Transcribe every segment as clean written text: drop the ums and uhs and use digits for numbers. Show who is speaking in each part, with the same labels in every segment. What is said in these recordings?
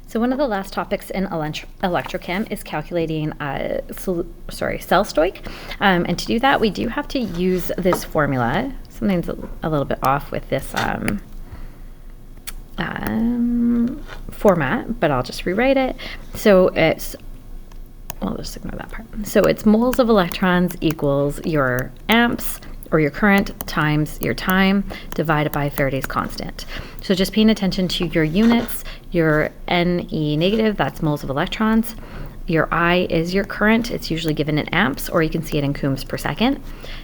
Speaker 1: So one of the last topics in electrochem is calculating cell stoich. And to do that, we do have to use this formula. Something's a little bit off with this format, but I'll just rewrite it. So I'll just ignore that part. So it's moles of electrons equals your amps, or your current, times your time, divided by Faraday's constant. So just paying attention to your units, your Ne negative, that's moles of electrons. Your I is your current. It's usually given in amps, or you can see it in coulombs per second.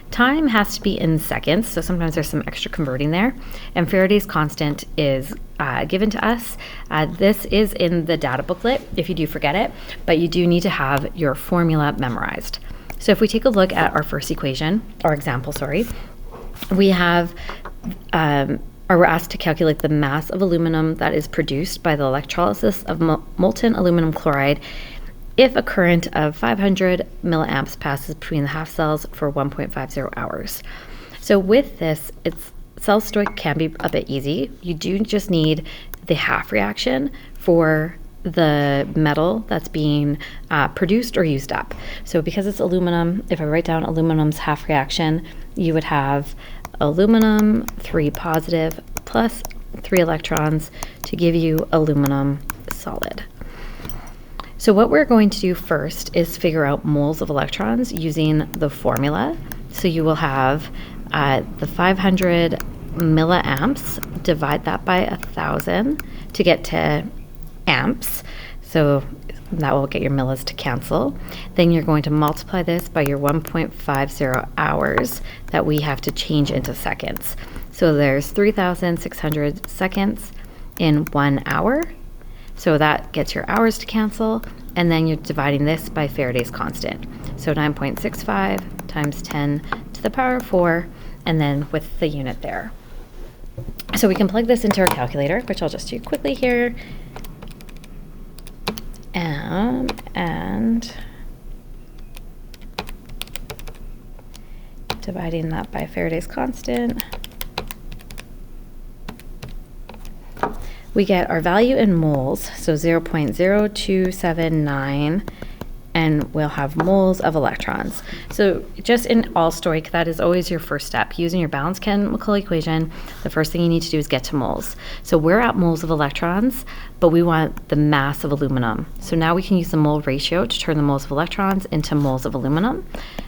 Speaker 1: Time has to be in seconds, so sometimes there's some extra converting there. And Faraday's constant is given to us. This is in the data booklet if you do forget it, but you do need to have your formula memorized. So if we take a look at our first equation, or example, we have, or we're asked to calculate the mass of aluminum that is produced by the electrolysis of molten aluminum chloride if a current of 500 milliamps passes between the half cells for 1.50 hours. So with this, cell stoich can be a bit easy. You do just need the half reaction for the metal that's being produced or used up. So because it's aluminum, if I write down aluminum's half reaction, you would have aluminum 3 positive plus 3 electrons to give you aluminum solid. So what we're going to do first is figure out moles of electrons using the formula. So you will have the 500 milliamps, divide that by 1,000 to get to amps, so that will get your millis to cancel. Then you're going to multiply this by your 1.50 hours that we have to change into seconds. So there's 3,600 seconds in 1 hour, so that gets your hours to cancel, and then you're dividing this by Faraday's constant. So 9.65 times 10 to the power of 4, and then with the unit there. So we can plug this into our calculator, which I'll just do quickly here. And dividing that by Faraday's constant, we get our value in moles, so 0.0279, and we'll have moles of electrons. So just in all stoich, that is always your first step. Using your balanced chemical equation, the first thing you need to do is get to moles. So we're at moles of electrons, but we want the mass of aluminum. So now we can use the mole ratio to turn the moles of electrons into moles of aluminum.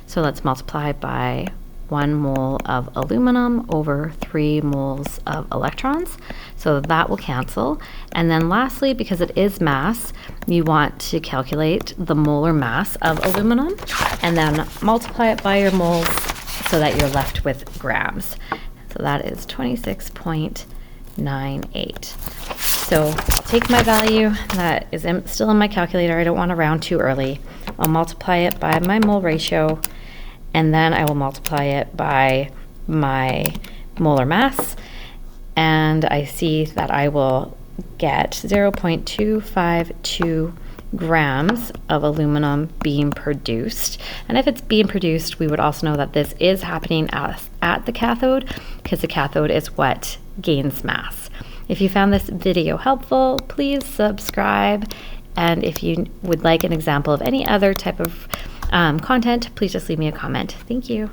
Speaker 1: So let's multiply by 1 mole of aluminum over 3 moles of electrons. So that will cancel. And then lastly, because it is mass, you want to calculate the molar mass of aluminum and then multiply it by your moles so that you're left with grams. So that is 26.98. So take my value that is still in my calculator. I don't want to round too early. I'll multiply it by my mole ratio, and then I will multiply it by my molar mass, and I see that I will get 0.252 grams of aluminum being produced. And if it's being produced, we would also know that this is happening at the cathode, because the cathode is what gains mass. If you found this video helpful, please subscribe, and if you would like an example of any other type of content, please just leave me a comment. Thank you.